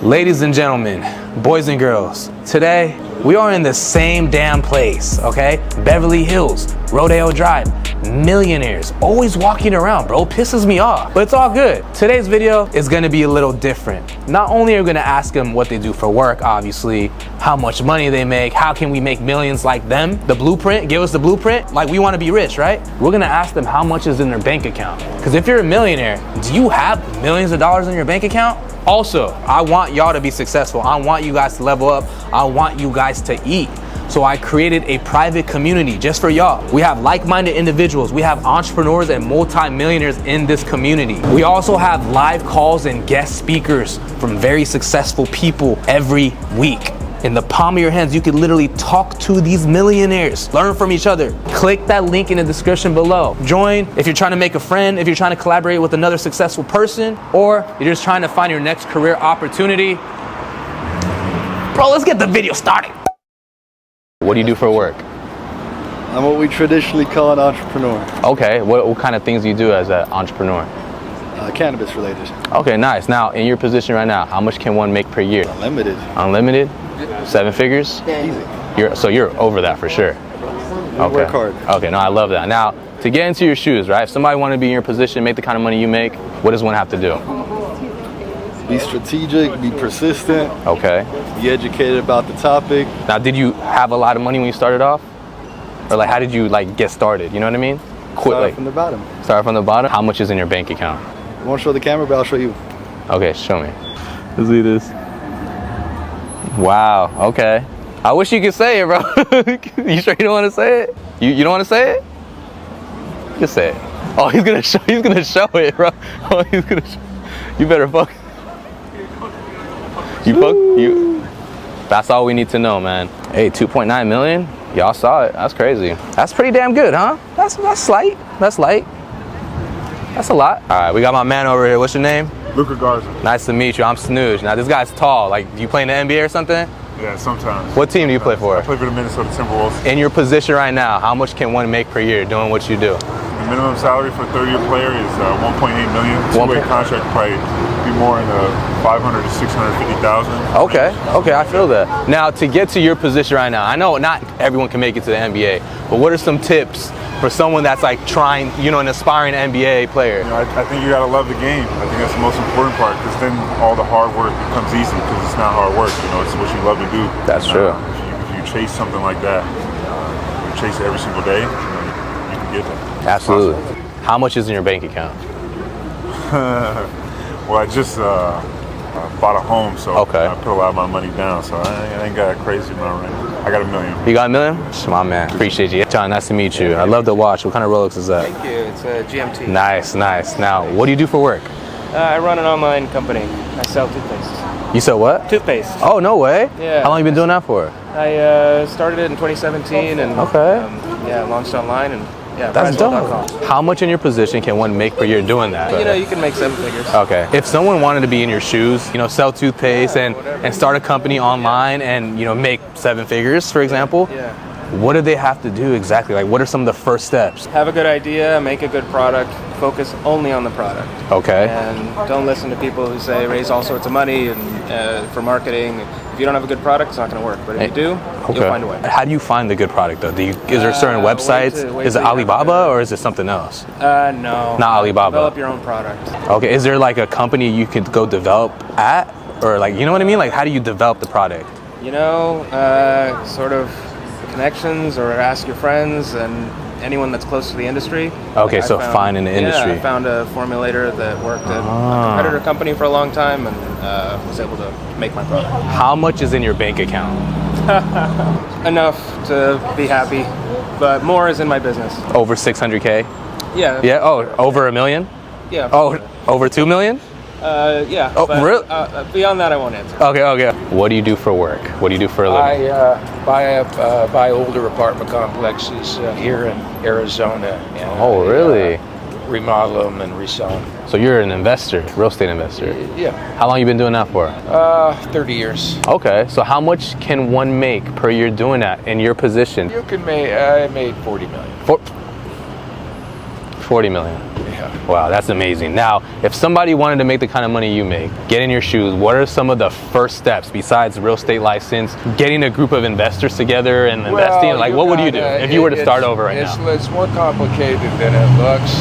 Ladies and gentlemen, boys and girls, today we are in the same damn place, okay? Beverly Hills, Rodeo Drive, Millionaires, always walking around, bro, pisses me off, but it's all good. Today's video is gonna be a little different. Not only are we gonna ask them what they do for work, obviously, how much money they make, how can we make millions like them, the blueprint, give us the blueprint, like we wanna be rich, right? We're gonna ask them how much is in their bank account. Because if you're a millionaire, do you have millions of dollars in your bank account? Also, I want y'all to be successful. I want you guys to level up. I want you guys to eat. So I created a private community just for y'all. We have like-minded individuals. We have entrepreneurs and multi-millionaires in this community. We also have live calls and guest speakers from very successful people every week. In the palm of your hands, you can literally talk to these millionaires, learn from each other. Click that link in the description below. Join if you're trying to make a friend, if you're trying to collaborate with another successful person, or you're just trying to find your next career opportunity. Bro, let's get the video started. What do you do for work? I'm what we traditionally call an entrepreneur. Okay, what kind of things do you do as an entrepreneur? Cannabis related. Okay, nice. Now, in your position right now, how much can one make per year? Unlimited. Unlimited? 7 figures? Easy. So you're over that for sure. Okay. Work hard. Okay, no, I love that. Now, to get into your shoes, right? If somebody want to be in your position, make the kind of money you make, what does one have to do? Be strategic, be persistent. Okay. Be educated about the topic. Now, did you have a lot of money when you started off? Or like, how did you like get started? You know what I mean? Start from the bottom. Start from the bottom? How much is in your bank account? I won't show the camera, but I'll show you. Okay, show me. Let's see this. Wow, okay. I wish you could say it, bro. You sure you don't want to say it? You don't want to say it? You can say it. Oh, he's gonna show it, bro. Oh, he's gonna show. You better fuck. You. That's all we need to know, man. Hey, 2.9 million? Y'all saw it. That's crazy. That's pretty damn good, huh? That's slight. That's light. That's a lot. All right, we got my man over here. What's your name? Luca Garza. Nice to meet you. I'm SnewJ. Now, this guy's tall. Like, do you play in the NBA or something? Yeah, sometimes. What team do you play for? I play for the Minnesota Timberwolves. In your position right now, how much can one make per year doing what you do? The minimum salary for a 30-year player is 1.8 million. Two-way contract probably be more in the 500 to 650,000. Okay, I feel that. Now, to get to your position right now, I know not everyone can make it to the NBA, but what are some tips for someone that's like trying, you know, an aspiring NBA player? You know, I think you gotta love the game. I think that's the most important part, because then all the hard work becomes easy, because it's not hard work. You know, it's what you love to do. That's true. If you chase something like that, you chase it every single day, you can get there. Absolutely. How much is in your bank account? Well, I just bought a home, so okay. I put a lot of my money down, so I ain't got a crazy amount right now. I got $1 million. You got $1 million? My man, appreciate you. John, nice to meet you. I love the watch. What kind of Rolex is that? Thank you. It's a GMT. Nice. Now, what do you do for work? I run an online company. I sell toothpaste. You sell what? Toothpaste. Oh, no way. Yeah. How long have you been doing that for? I started it in 2017 and launched online and that's dope. How much in your position can one make per year doing that? You know, you can make 7 figures. Okay. If someone wanted to be in your shoes, you know, sell toothpaste and start a company online and, you know, make 7 figures, for example, what do they have to do exactly? Like, what are some of the first steps? Have a good idea, make a good product, focus only on the product. Okay. And don't listen to people who say raise all sorts of money and for marketing. If you don't have a good product, it's not going to work. But if you do, you'll find a way. How do you find the good product, though? Is there certain websites? Is it Alibaba or is it something else? No. Not Alibaba. Develop your own product. Okay. Is there like a company you could go develop at? Or like, you know what I mean? Like, how do you develop the product? You know, sort of connections, or ask your friends and anyone that's close to the industry. Okay, so find in the industry. I found a formulator that worked at a competitor company for a long time and was able to make my product. How much is in your bank account? Enough to be happy, but more is in my business. Over 600K? Yeah. Yeah, oh, over $1 million? Yeah. Oh, over 2 million? Yeah. Oh, but, really? Beyond that, I won't answer. Okay. What do you do for work? What do you do for a living? I buy older apartment complexes here in Arizona. And oh, really? Remodel them and resell them. So you're an investor, real estate investor? Yeah. How long you been doing that for? 30 years. Okay, so how much can one make per year doing that in your position? You can make, I made 40 million. 40 million. Yeah. Wow, that's amazing. Now, if somebody wanted to make the kind of money you make, get in your shoes, what are some of the first steps besides real estate license, getting a group of investors together and investing? Like, what would you do if you were to start over right now? It's more complicated than it looks.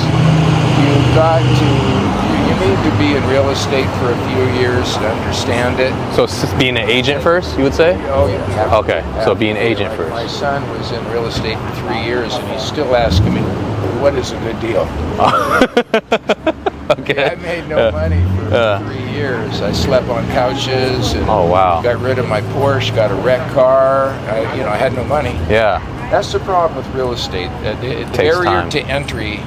You need to be in real estate for a few years to understand it. So it's just being an agent first, you would say? Oh, yeah. Okay, so be an agent first. My son was in real estate for 3 years, and he's still asking me, what is a good deal? Okay. I made no money for 3 years. I slept on couches and Oh, wow. got rid of my Porsche, got a wrecked car. I had no money. Yeah. That's the problem with real estate. The Takes barrier time. to entry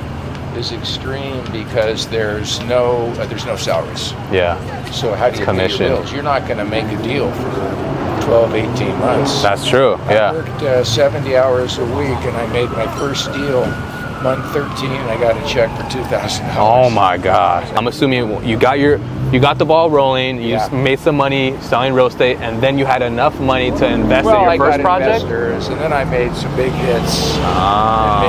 is extreme because there's no salaries. Yeah. So how do you pay commission. your bills? You're not going to make a deal for 12, 18 months. That's true. I Yeah. worked 70 hours a week, and I made my first deal month 13. I got a check for $2,000. Oh my gosh. I'm assuming you got the ball rolling, you Yeah. made some money selling real estate, and then you had enough money to invest Well, in your I first got project? investors, and then I made some big hits Ah.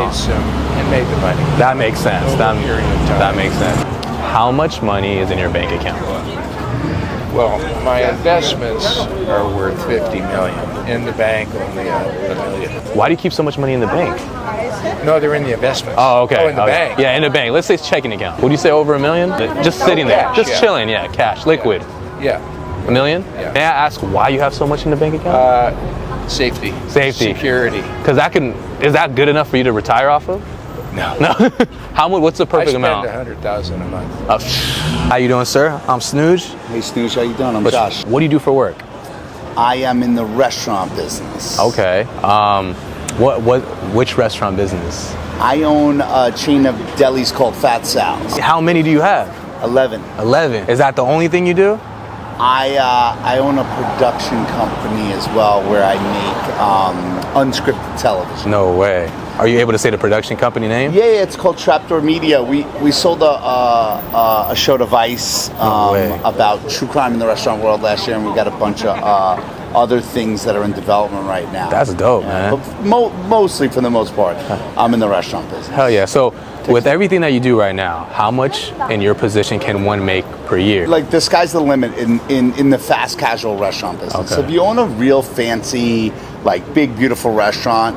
and made the money. That makes sense. Over That, a period of time. that makes sense. How much money is in your bank account? Well, my investments are worth $50 million. In the bank, only $1 million. Why do you keep so much money in the bank? No, they're in the investments. Oh, okay. Oh, in the Okay. bank. Yeah, in the bank. Let's say it's checking account. Would you say over $1 million? Just sitting there, cash, just yeah. chilling. Yeah, cash, liquid. Yeah. $1 million? Yeah. May I ask why you have so much in the bank account? Safety. Safety. Security. Because is that good enough for you to retire off of? No. No. How much? What's the I perfect spend amount? $100,000 a month. How you doing, sir? I'm SnewJ. Hey SnewJ, how you doing? I'm Josh. What do you do for work? I am in the restaurant business. Okay. Which restaurant business? I own a chain of delis called Fat Sal's. How many do you have? 11. 11. Is that the only thing you do? I own a production company as well where I make unscripted television. No way. Are you able to say the production company name? Yeah, it's called Trapdoor Media. We sold a show to Vice No way. about true crime in the restaurant world last year, and we got a bunch of other things that are in development right now. That's dope, man. But mostly, for the most part, I'm in the restaurant business. Hell yeah. So with everything that you do right now, how much in your position can one make per year? Like the sky's the limit in the fast casual restaurant business. Okay. So if you own a real fancy, like big, beautiful restaurant,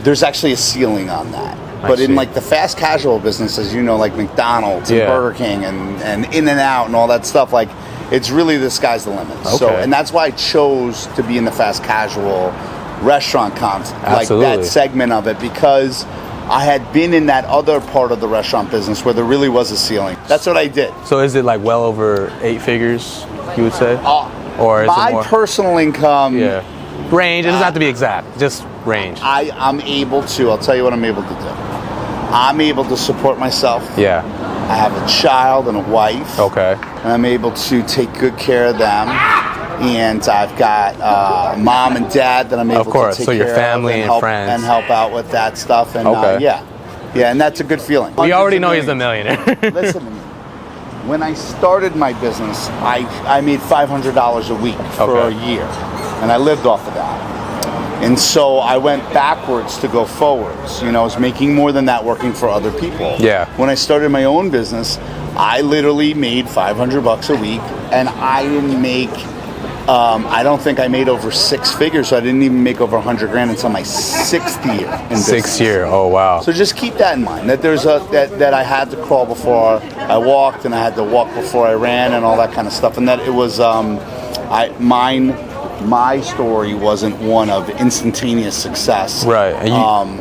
there's actually a ceiling on that. But in see. like the fast casual business, as you know, like McDonald's and Yeah. Burger King and In-N-Out and all that stuff, like it's really the sky's the limit. So, Okay. and that's why I chose to be in the fast casual restaurant concept, like Absolutely. that segment of it, because I had been in that other part of the restaurant business where there really was a ceiling. That's what I did. So is it like well over 8 figures, you would say? Or is My it more? personal income, Yeah. Range. It doesn't have to be exact. Just range. I'm able to, I'll tell you what I'm able to do. I'm able to support myself. Yeah. I have a child and a wife. Okay. And I'm able to take good care of them. And I've got mom and dad that I'm able Of course, to take so your care family of and help, friends. and help out with that stuff. And Okay. yeah, and that's a good feeling. We already Hundreds know of he's a millions. millionaire. Listen to me. When I started my business, I made $500 a week for Okay. a year, and I lived off of that. And so I went backwards to go forwards. You know, I was making more than that working for other people. Yeah. When I started my own business, I literally made $500 a week, and I didn't make. I don't think I made over 6 figures, so I didn't even make over 100 grand until my 6th year in business. 6th year. Oh wow. So just keep that in mind, that there's that I had to crawl before I walked, and I had to walk before I ran, and all that kind of stuff, and that it was my story wasn't one of instantaneous success. Right. And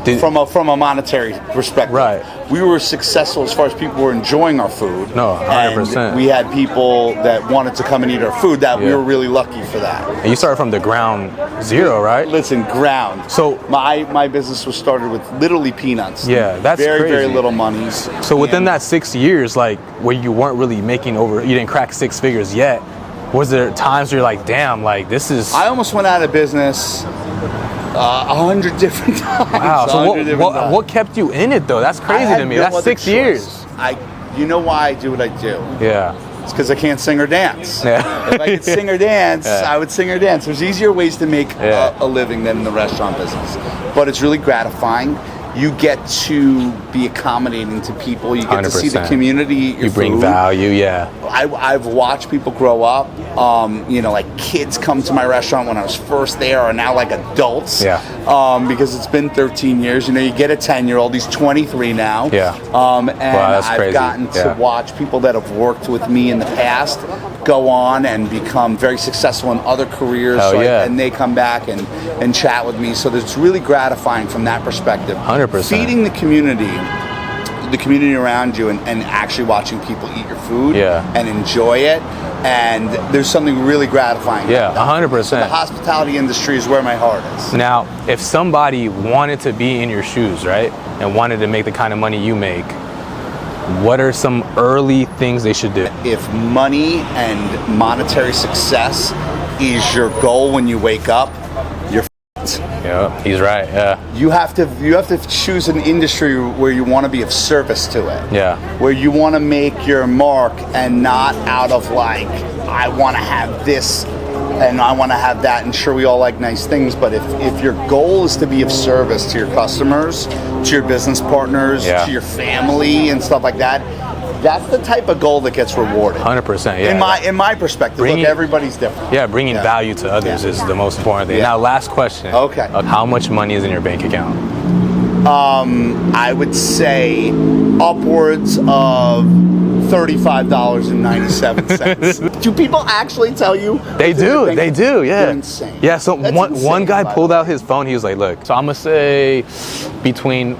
you, from a monetary perspective. Right. We were successful as far as people were enjoying our food. No, 100%. And we had people that wanted to come and eat our food. That we Yeah. were really lucky for that. and you started from the ground zero, right? Listen, ground. So- my business was started with literally peanuts. Yeah, that's very crazy. little money. So within And- that 6 years, like where you weren't really making you didn't crack 6 figures yet, was there times where you're like, damn, like this is. I almost went out of business 100 different times. Wow. So 100 different times. what kept you in it though? That's I crazy had to me. no That's other 6 choice. years. You know why I do what I do? Yeah. It's because I can't sing or dance. Yeah. If I could sing or dance, Yeah. I would sing or dance. There's easier ways to make Yeah. a living than in the restaurant business. But it's really gratifying. you get to be accommodating to people. You get to see the community eat your You bring food. value, yeah. I've watched people grow up. You know, like kids come to my restaurant when I was first there are now like adults. Yeah. Because it's been 13 years. You know, you get a 10-year-old. He's 23 now. Yeah. And that's I've crazy. gotten to watch people that have worked with me in the past go on and become very successful in other careers. Hell yeah. And they come back and chat with me. So it's really gratifying from that perspective. 100%. Feeding the community around you and actually watching people eat your food and enjoy it. And there's something really gratifying. Yeah, 100%. The hospitality industry is where my heart is. Now, if somebody wanted to be in your shoes, right, and wanted to make the kind of money you make, what are some early things they should do? If money and monetary success is your goal when you wake up, you're f***ed. Yeah, he's right. Yeah. You have to choose an industry where you want to be of service to it. Yeah. Where you want to make your mark and not out of like, I want to have this and I want to have that. And sure, we all like nice things, but if your goal is to be of service to your customers, to your business partners, to your family and stuff like that, that's the type of goal that gets rewarded. 100%. Yeah. In my perspective, look, everybody's different. Yeah, bringing value to others is the most important thing. Now, last question. Okay. How much money is in your bank account? I would say upwards of $35.97. Do people actually tell you? They do. They do. Yeah. They're insane. Yeah. So That's one guy insane, pulled out his phone. He was like, "Look, so I'm gonna say between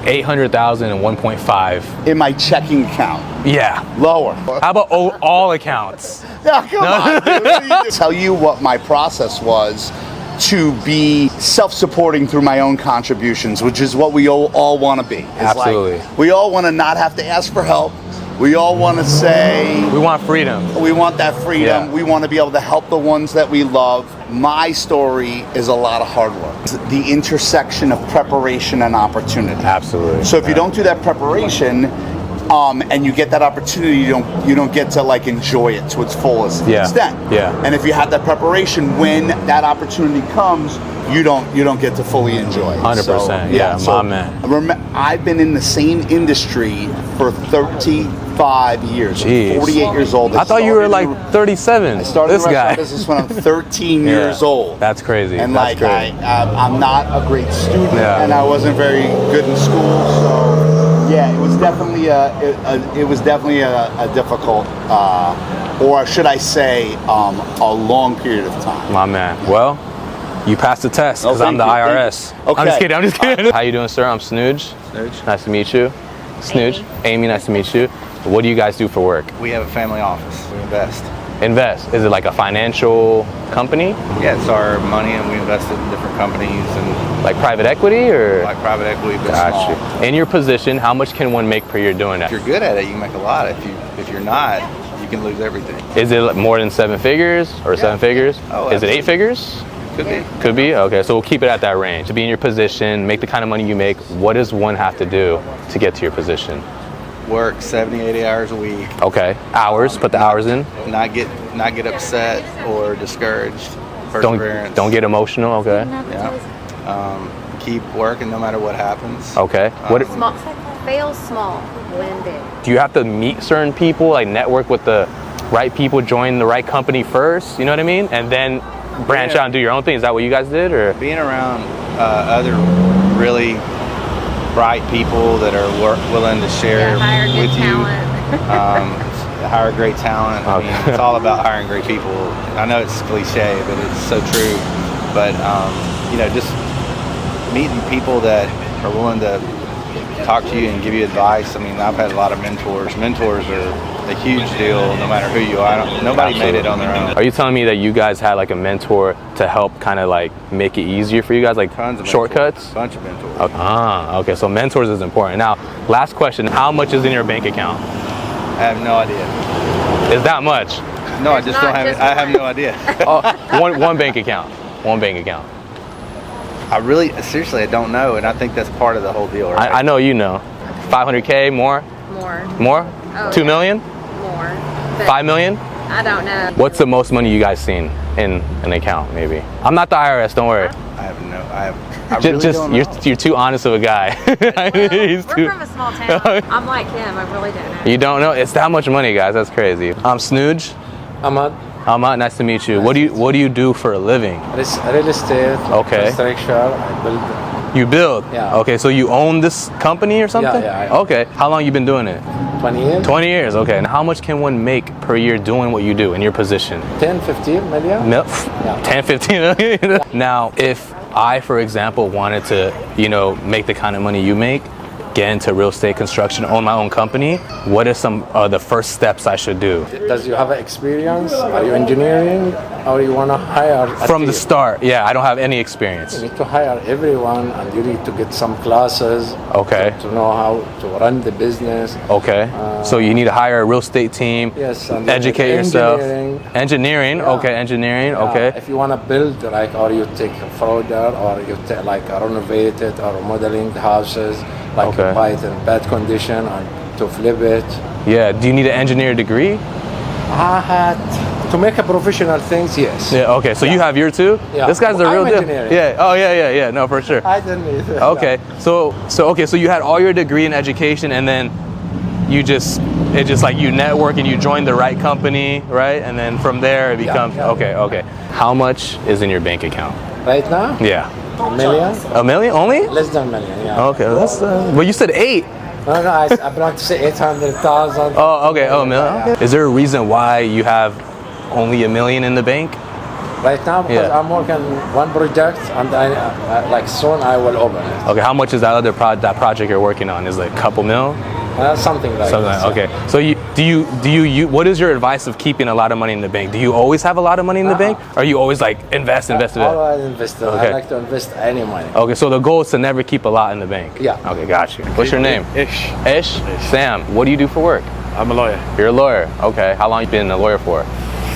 800,000 and 1.5 in my checking account." Yeah. Lower. How about all accounts? No, come on, dude. Tell you what my process was to be self-supporting through my own contributions, which is what we all want to be. It's Absolutely. Like, we all want to not have to ask for help. We all want to say... We want freedom. We want that freedom. Yeah. We want to be able to help the ones that we love. My story is a lot of hard work. It's the intersection of preparation and opportunity. Absolutely. So if you don't do that preparation, and you get that opportunity, you don't get to like enjoy it to its fullest extent. Yeah. And if you have that preparation, when that opportunity comes, you don't get to fully enjoy it. 100%. My man. I've been in the same industry for 35 years. Jeez. I'm 48 years old. I thought you were like 37. I started this the restaurant guy. business when I'm 13 years old. That's crazy. And That's like crazy. I'm not a great student, and I wasn't very good in school, so. Yeah, it was definitely a difficult, or should I say, a long period of time. My man. Well, you passed the test because I'm the IRS. Okay. I'm just kidding. How you doing, sir? I'm SnewJ. Nice to meet you. SnewJ. Amy, nice to meet you. What do you guys do for work? We have a family office. We invest. Invest. Is it like a financial company? Yeah, it's our money, and we invest it in different companies and like private equity or like private equity, but Gotcha. small. In your position, how much can one make per year doing that? If you're good at it, you can make a lot. If you're not, you can lose everything. Is it more than 7 figures or 7 figures? Oh, is it 8 figures? Could be. Could be? Okay, so we'll keep it at that range. To be in your position, make the kind of money you make, what does one have to do to get to your position? Work 70, 80 hours a week. Okay, hours, put the hours in. Not get upset or discouraged. Perseverance. Don't get emotional, okay. Yeah. Keep working no matter what happens. Okay. Fail small, win big. Do you have to meet certain people, like network with the right people, join the right company first, you know what I mean? And then branch out and do your own thing. Is that what you guys did, or? Being around other really bright people that are willing to share with you. Hire great talent. I mean, it's all about hiring great people. I know it's cliche, but it's so true. But just meeting people that are willing to talk to you and give you advice. I mean, I've had a lot of mentors. Mentors are a huge deal, no matter who you are. Nobody made it on their own. Are you telling me that you guys had like a mentor to help kind of like make it easier for you guys, like Tons of shortcuts? A bunch of mentors. Okay, so mentors is important. Now, last question, how much is in your bank account? I have no idea. Is that much? No, I just don't have it. I have no idea. One bank account. One bank account. Seriously, I don't know, and I think that's part of the whole deal, right? I know you know. 500K, more? More. More? Oh, 2 million? More. 5 million? I don't know. What's the most money you guys seen in an account, maybe? I'm not the IRS, don't worry. I really don't know. You're too honest of a guy. Well, we're from a small town. I'm like him. I really don't know. You don't know? It's that much money, guys. That's crazy. I'm SnewJ. Ahmad. Ahmad, nice to meet you. What do you do for a living? Real estate, Okay. construction, I build. You build? Yeah. Okay, so you own this company or something? Yeah, I own. Okay. How long you been doing it? 20 years, 20 years, okay. And how much can one make per year doing what you do in your position? 10, 15 million. 10, 15 million? Now, if I, for example, wanted to, make the kind of money you make, get into real estate construction, own my own company, what are some of the first steps I should do? Does you have experience? Are you engineering? Or you want to hire a From the team? start, yeah, I don't have any experience. You need to hire everyone, and you need to get some classes. Okay. To know how to run the business. Okay, so you need to hire a real estate team, Yes, and educate yourself. engineering. Yeah. Okay, engineering, Yeah, okay. If you want to build, or you take a further, or you take renovate it, or modeling the houses, Okay. buy it in bad condition and to flip it. Yeah, do you need an engineer degree? I had to make a professional things, yes. Yeah, okay, so you have your too? Yeah. This guy's the I'm real deal. engineering. Yeah, oh yeah, no, for sure. I didn't need it. Okay, so you had all your degree in education, and then it's just like you network and you join the right company, right? And then from there it becomes, yeah. Okay. How much is in your bank account? Right now, Yeah. $1 million, $1 million only? less than $1 million. Yeah. Okay, that's, well, you said 8. No, I brought to say 800,000. Oh, okay, $1 million. Okay. Is there a reason why you have only $1 million in the bank? Right now, because Yeah. I'm working one project, and soon I will open it. Okay, how much is that other that project you're working on? Is it a couple mil? Something like Something that. like, okay. So do you what is your advice of keeping a lot of money in the bank? Do you always have a lot of money in the bank? Or are you always like invest? Always invest. Okay. I like to invest any money. Okay, so the goal is to never keep a lot in the bank. Yeah. Okay, got you. What's your name? Ish. Ish? Sam, what do you do for work? I'm a lawyer. You're a lawyer. Okay. How long you been a lawyer for?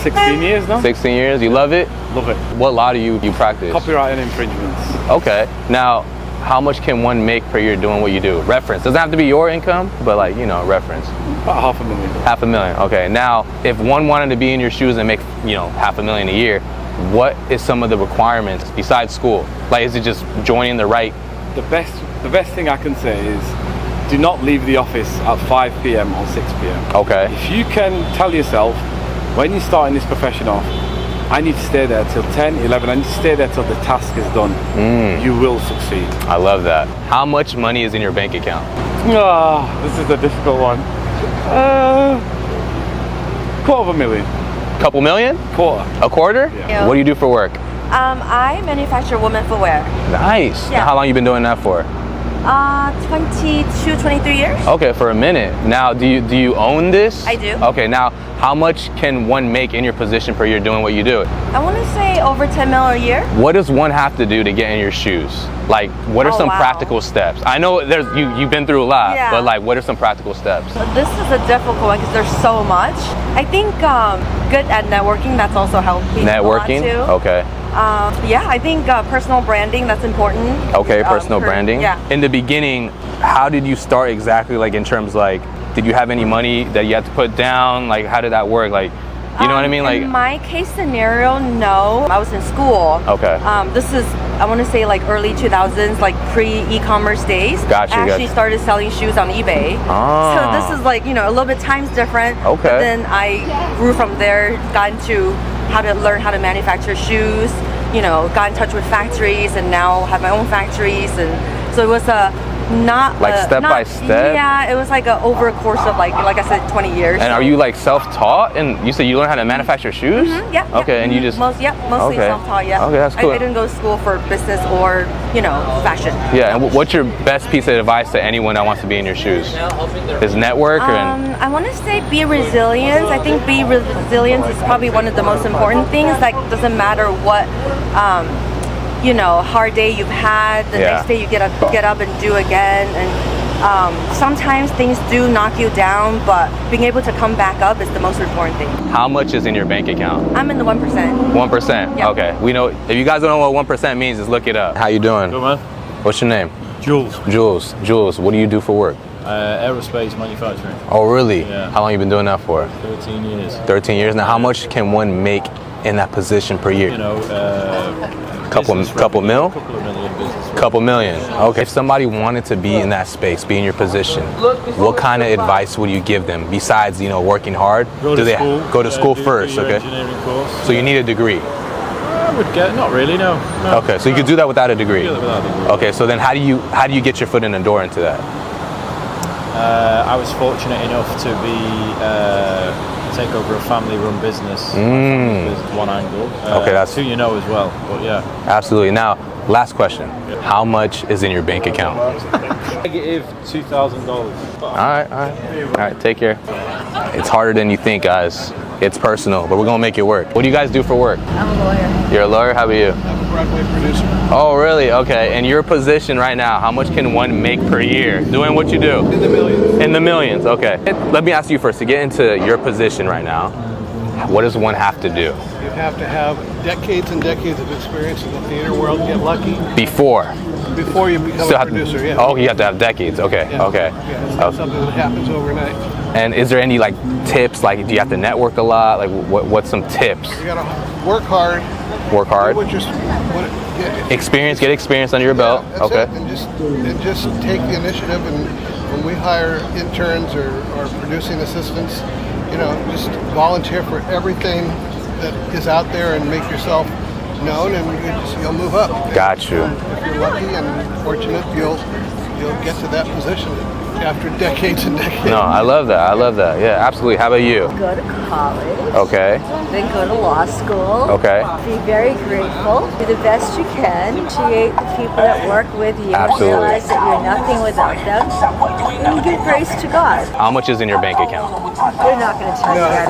16 years now. 16 years. You love it? Love it. What law do you practice? Copyright and infringements. Okay. Now, how much can one make per year doing what you do? Reference. Doesn't have to be your income, but reference. About $500,000. $500,000. Okay. Now, if one wanted to be in your shoes and make, $500,000 a year, what is some of the requirements besides school? Like, is it just joining the right? The best thing I can say is do not leave the office at 5 p.m. or 6 p.m. Okay. If you can tell yourself, when you're starting this profession off, I need to stay there till 10, 11, I need to stay there till the task is done. You will succeed. I love that. How much money is in your bank account? This is a difficult one. $250,000. Couple million? Quarter. A quarter? Yeah. What do you do for work? I manufacture women footwear. Nice. Yeah. How long you been doing that for? 22, 23 years. Okay, for a minute. Now, do you own this? I do. Okay, now how much can one make in your position per year doing what you do? I want to say over 10 mil a year. What does one have to do to get in your shoes? Like, what are some practical steps? I know you've been through a lot, Yeah. but like, what are some practical steps? This is a difficult one because there's so much. I think good at networking, that's also helping Networking? a lot too. Okay. I think personal branding, that's important. Okay, personal branding. Yeah. In the beginning, how did you start exactly? Like in terms like, did you have any money that you had to put down? Like, how did that work? Like, you know what I mean? Like, in my case scenario, no. I was in school. Okay. This is, I want to say like early 2000s, like pre-e-commerce days. Gotcha, I actually gotcha. started selling shoes on eBay. Ah. So this is like, a little bit times different. Okay. But then I grew from there, got into learn how to manufacture shoes, got in touch with factories, and now have my own factories. And so it was step by step? Yeah, it was like over a course of like I said, 20 years. and are you like self-taught? And you said you learned how to manufacture shoes? Mm-hmm, yeah. Okay, and you just mostly okay. self-taught. Yeah. Okay, that's cool. I didn't go to school for business or fashion. Yeah, and what's your best piece of advice to anyone that wants to be in your shoes? Is network I want to say be resilient. I think be resilient is probably one of the most important things. Like, doesn't matter what hard day you've had, the next day you get up and do again. And sometimes things do knock you down, but being able to come back up is the most important thing. How much is in your bank account? I'm in the 1%. 1%? Yeah. Okay. We know, if you guys don't know what 1% means, just look it up. How you doing? Good, man. What's your name? Jules. Jules, what do you do for work? Aerospace manufacturing. Oh, really? Yeah. How long you been doing that for? 13 years. 13 years. Now, how much can one make in that position per year? You know, couple mil? couple of million business. Couple million. Okay. If somebody wanted to be in that space, be in your position, what kind of advice would you give them besides, you know, working hard? Go to school first? do your Okay. engineering course. So you need a degree. I would get, not really, no. Okay, so you could do that without a degree. Do that without a degree. Okay, so then how do you get your foot in the door into that? I was fortunate enough to be take over a family-run business. One angle. Okay, that's who you know as well. But yeah. Absolutely. Now, last question: how much is in your bank account? Negative $2,000. All right. Take care. It's harder than you think, guys. It's personal, but we're gonna make it work. What do you guys do for work? I'm a lawyer. You're a lawyer? How about you? I'm a Broadway producer. Oh, really? Okay. And your position right now, how much can one make per year doing what you do? In the millions. In the millions, okay. Let me ask you first, to get into your position right now, what does one have to do? You have to have decades and decades of experience in the theater world. Get lucky. Before you become a producer, yeah. Oh, you have to have decades. Okay, Yeah. okay. Yeah, it's not something that happens overnight. And is there any like tips? Like, do you have to network a lot? Like, what's some tips? You gotta work hard. Work hard. Get experience under your belt. That's Okay. it. And just take the initiative. And when we hire interns or producing assistants, you know, just volunteer for everything that is out there and make yourself known, and you'll move up. Got you. If you're lucky and fortunate, you'll get to that position after decades and decades. No, I love that. Yeah, absolutely. How about you? Go to college. Okay. Then go to law school. Okay. Be very grateful. Do the best you can. Appreciate the people that work with you. Absolutely. Realize that you're nothing without them. And give grace to God. How much is in your bank account? They're not going to tell you that.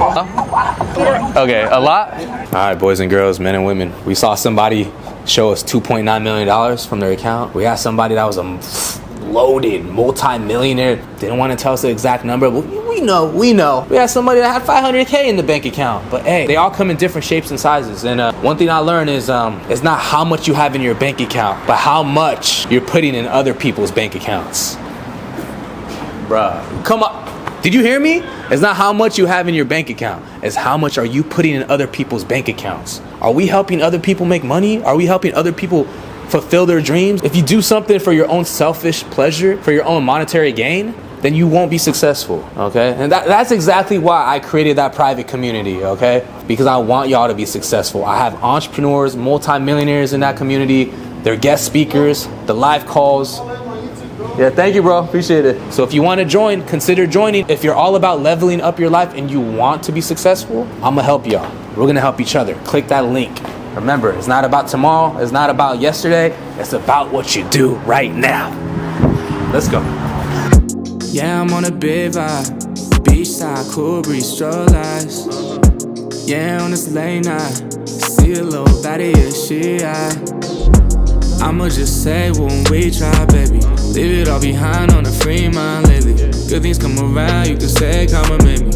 You don't, Okay, a lot? All right, boys and girls, men and women. We saw somebody show us $2.9 million from their account. We had somebody that was a loaded multi-millionaire. Didn't want to tell us the exact number, but we know. We had somebody that had $500K in the bank account. But hey, they all come in different shapes and sizes. And one thing I learned is it's not how much you have in your bank account, but how much you're putting in other people's bank accounts. Bruh, come on. Did you hear me? It's not how much you have in your bank account. It's how much are you putting in other people's bank accounts. Are we helping other people make money? Are we helping other people fulfill their dreams? If you do something for your own selfish pleasure, for your own monetary gain, then you won't be successful, okay? And that's exactly why I created that private community, okay? Because I want y'all to be successful. I have entrepreneurs, multi-millionaires in that community. They're guest speakers, the live calls. Yeah, thank you, bro. Appreciate it. So if you want to join, consider joining. If you're all about leveling up your life and you want to be successful, I'm going to help y'all. We're going to help each other. Click that link. Remember, it's not about tomorrow. It's not about yesterday. It's about what you do right now. Let's go. Yeah, I'm on a big vibe. Beachside, cool breeze, stroll eyes. Yeah, on this late night. See a little baddie, yeah, she I'ma just say when we try, baby. Leave it all behind on a free mind lately. Good things come around, you can say, come and make me.